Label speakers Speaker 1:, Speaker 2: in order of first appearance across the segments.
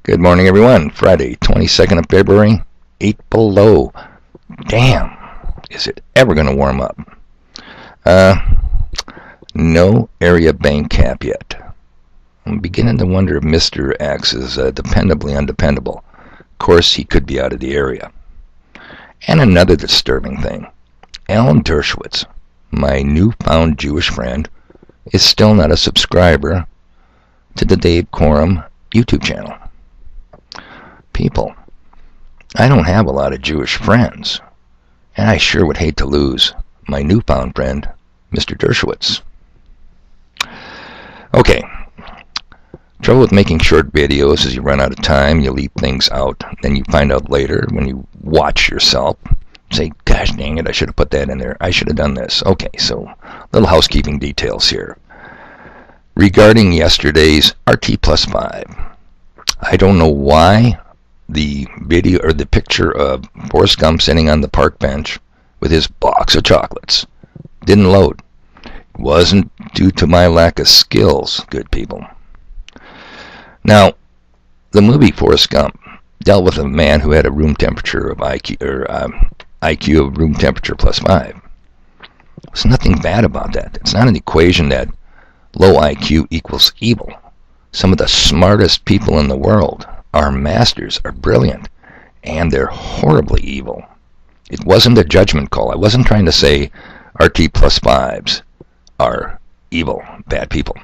Speaker 1: Good morning, everyone. Friday, 22nd of February, 8 below. Damn, is it ever going to warm up? No area bank cap yet. I'm beginning to wonder if Mr. X is dependably undependable. Of course, he could be out of the area. And another disturbing thing. Alan Dershowitz, my newfound Jewish friend, is still not a subscriber to the Dave Corum YouTube channel. People, I don't have a lot of Jewish friends, and I sure would hate to lose my newfound friend, Mr. Dershowitz. Okay, trouble with making short videos is you run out of time, you leave things out, then you find out later when you watch yourself, say, gosh dang it, I should have put that in there, I should have done this. Okay, so little housekeeping details here. Regarding yesterday's RT plus 5, I don't know why the video or the picture of Forrest Gump sitting on the park bench with his box of chocolates didn't load. It wasn't due to my lack of skills, good people. Now, the movie Forrest Gump dealt with a man who had a room temperature of IQ of room temperature plus 5. There's nothing bad about that. It's not an equation that low IQ equals evil. Some of the smartest people in the world, our masters, are brilliant, and they're horribly evil. It wasn't a judgment call. I wasn't trying to say RT plus 5s are evil, bad people.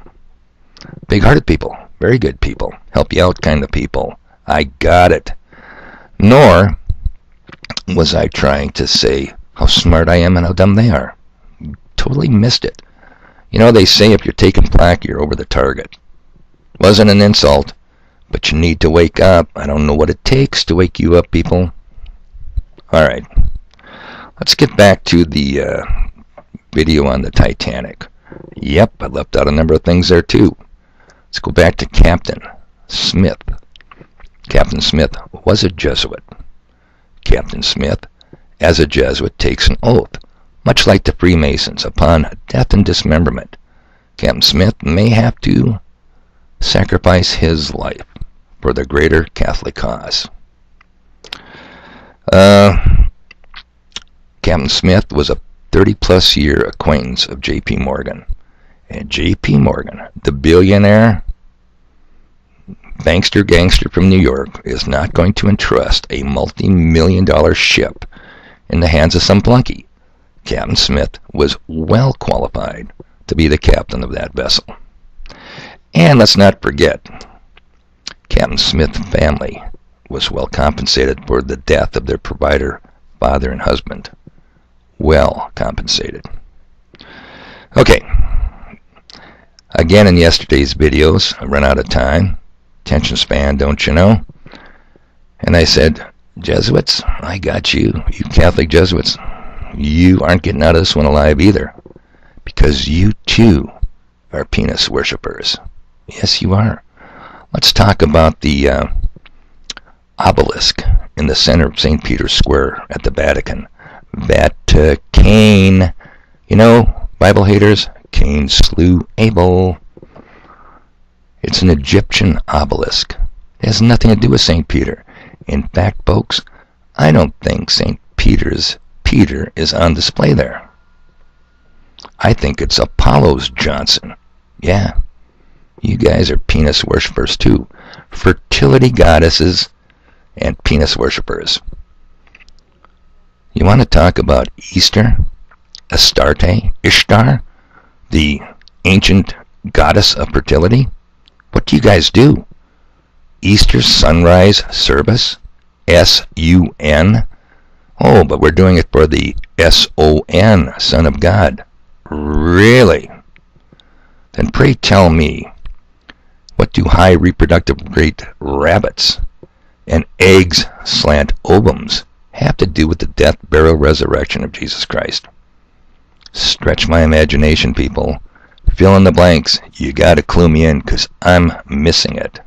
Speaker 1: Big-hearted people, very good people, help you out kind of people. I got it. Nor was I trying to say how smart I am and how dumb they are. Totally missed it. You know, they say if you're taking plaque, you're over the target. Wasn't an insult, but you need to wake up. I don't know what it takes to wake you up, people. Alright, let's get back to the video on the Titanic. Yep, I left out a number of things there too. Let's go back to Captain Smith. Captain Smith was a Jesuit. Captain Smith, as a Jesuit, takes an oath, much like the Freemasons, upon death and dismemberment. Captain Smith may have to sacrifice his life for the greater Catholic cause. Captain Smith was a 30-plus year acquaintance of J.P. Morgan. And J.P. Morgan, the billionaire bankster gangster from New York, is not going to entrust a multi-million-dollar ship in the hands of some flunky. Captain Smith was well qualified to be the captain of that vessel. And let's not forget, Captain Smith's family was well compensated for the death of their provider, father and husband. Well compensated. Okay. Again, in yesterday's videos, I ran out of time. Attention span, don't you know? And I said, Jesuits, I got you. You Catholic Jesuits, you aren't getting out of this one alive either. Because you too are penis worshippers. Yes, you are. Let's talk about the obelisk in the center of St. Peter's Square at the Vatican. Cain. You know, Bible haters, Cain slew Abel. It's an Egyptian obelisk. It has nothing to do with St. Peter. In fact, folks, I don't think St. Peter is on display there. I think it's Apollo's Johnson. Yeah. You guys are penis worshippers too. Fertility goddesses and penis worshippers. You want to talk about Easter? Astarte, Ishtar, the ancient goddess of fertility? What do you guys do? Easter sunrise service? S-U-N? Oh, but we're doing it for the S-O-N, Son of God. Really? Then pray tell me, what do high reproductive rate rabbits and eggs slant ovums have to do with the death, burial, resurrection of Jesus Christ? Stretch my imagination, people. Fill in the blanks. You gotta clue me in, because I'm missing it.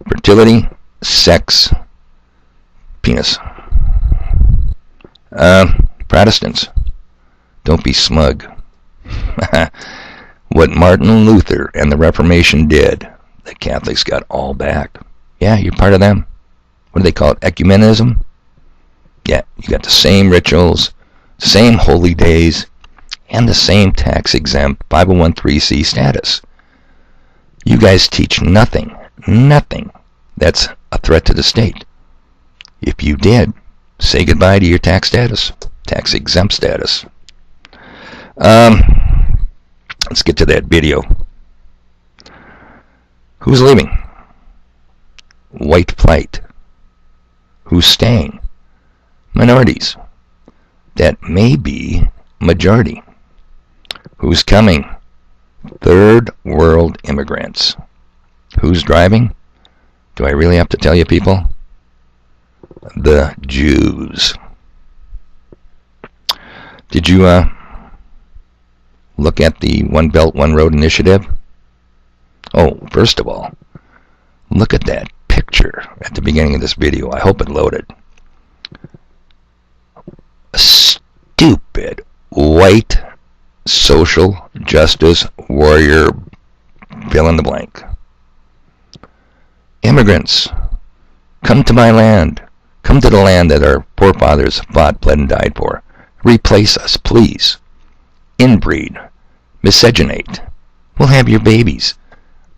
Speaker 1: Fertility, sex, penis. Protestants, don't be smug. What Martin Luther and the Reformation did, the Catholics got all back. Yeah, you're part of them. What do they call it? Ecumenism? Yeah, you got the same rituals, same holy days, and the same tax-exempt 501(c)(3) status. You guys teach nothing that's a threat to the state. If you did, say goodbye to your tax status, tax-exempt status. Let's get to that video. Who's leaving? White flight. Who's staying? Minorities. That may be majority. Who's coming? Third world immigrants. Who's driving? Do I really have to tell you, people? The Jews. Did you look at the One Belt, One Road initiative? Oh, first of all, look at that picture at the beginning of this video. I hope it loaded. A stupid white social justice warrior, fill in the blank. Immigrants, come to my land. Come to the land that our forefathers fought, bled, and died for. Replace us, please. Inbreed. Miscegenate. We'll have your babies.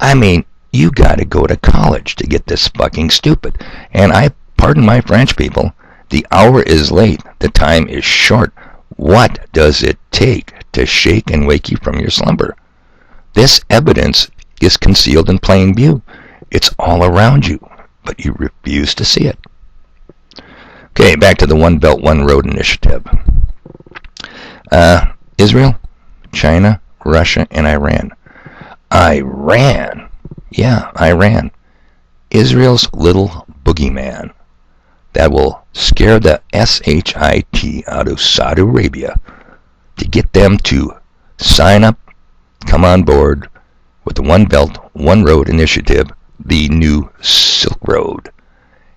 Speaker 1: I mean, you gotta go to college to get this fucking stupid. And pardon my French, people, the hour is late. The time is short. What does it take to shake and wake you from your slumber? This evidence is concealed in plain view. It's all around you, but you refuse to see it. Okay, back to the One Belt, One Road initiative. Israel, China, Russia, and Iran. Iran. Yeah, Iran. Israel's little boogeyman that will scare the shit out of Saudi Arabia to get them to sign up, come on board with the One Belt, One Road initiative, the new Silk Road.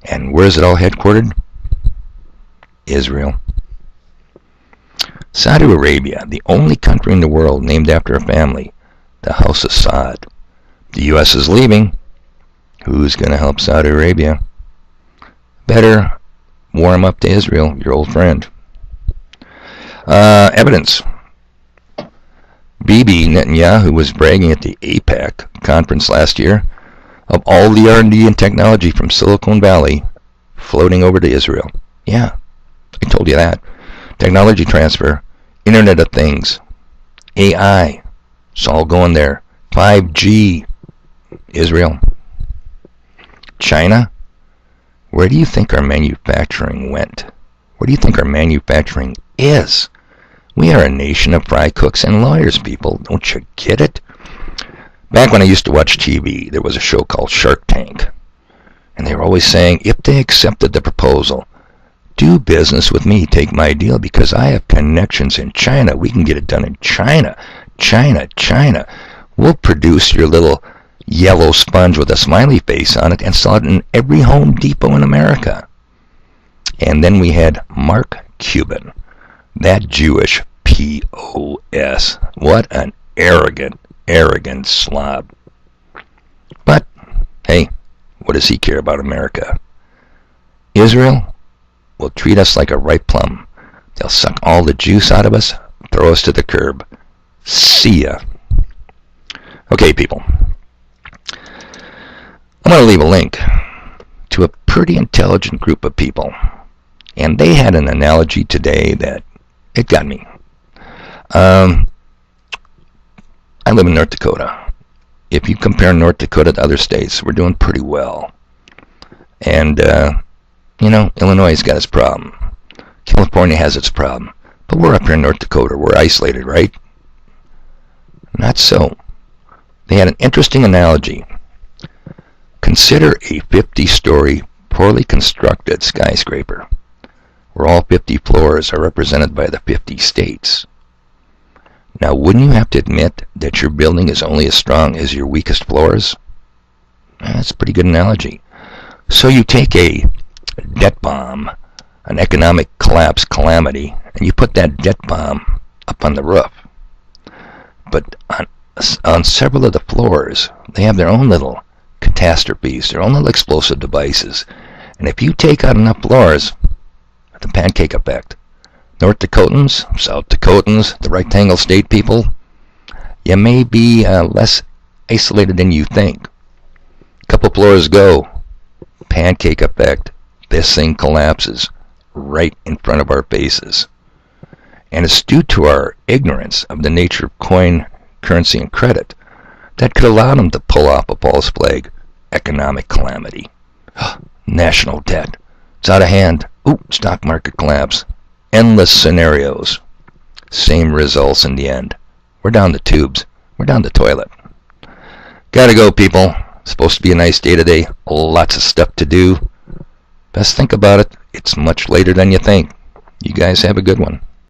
Speaker 1: And where is it all headquartered? Israel. Saudi Arabia, the only country in the world named after a family, the House of Saud. The U.S. is leaving. Who's going to help Saudi Arabia? Better warm up to Israel, your old friend. Evidence. Bibi Netanyahu was bragging at the AIPAC conference last year of all the R&D and technology from Silicon Valley floating over to Israel. Yeah, I told you that. Technology transfer, Internet of Things, AI, it's all going there. 5G, Israel. China, where do you think our manufacturing went? Where do you think our manufacturing is? We are a nation of fry cooks and lawyers, people. Don't you get it? Back when I used to watch TV, there was a show called Shark Tank. And they were always saying, if they accepted the proposal, do business with me, take my deal, because I have connections in China. We can get it done in China. China. We'll produce your little yellow sponge with a smiley face on it and sell it in every Home Depot in America. And then we had Mark Cuban, that Jewish POS. What an arrogant slob. But, hey, what does he care about America? Israel will treat us like a ripe plum. They'll suck all the juice out of us, throw us to the curb. See ya. Okay, people. I'm going to leave a link to a pretty intelligent group of people. And they had an analogy today that it got me. I live in North Dakota. If you compare North Dakota to other states, we're doing pretty well. And, Illinois has got its problem. California has its problem. But we're up here in North Dakota. We're isolated, right? Not so. They had an interesting analogy. Consider a 50-story, poorly constructed skyscraper, where all 50 floors are represented by the 50 states. Now, wouldn't you have to admit that your building is only as strong as your weakest floors? That's a pretty good analogy. So you take a debt bomb, an economic collapse calamity, and you put that debt bomb up on the roof. But on several of the floors, they have their own little catastrophes. They're only explosive devices. And if you take out enough blowers, the pancake effect, North Dakotans, South Dakotans, the rectangle state people, you may be less isolated than you think. Couple blowers go, pancake effect, this thing collapses right in front of our faces. And it's due to our ignorance of the nature of coin, currency, and credit that could allow them to pull off a false flag economic calamity. National debt. It's out of hand. Ooh, stock market collapse. Endless scenarios. Same results in the end. We're down the tubes. We're down the toilet. Gotta go, people. Supposed to be a nice day today. Lots of stuff to do. Best think about it. It's much later than you think. You guys have a good one.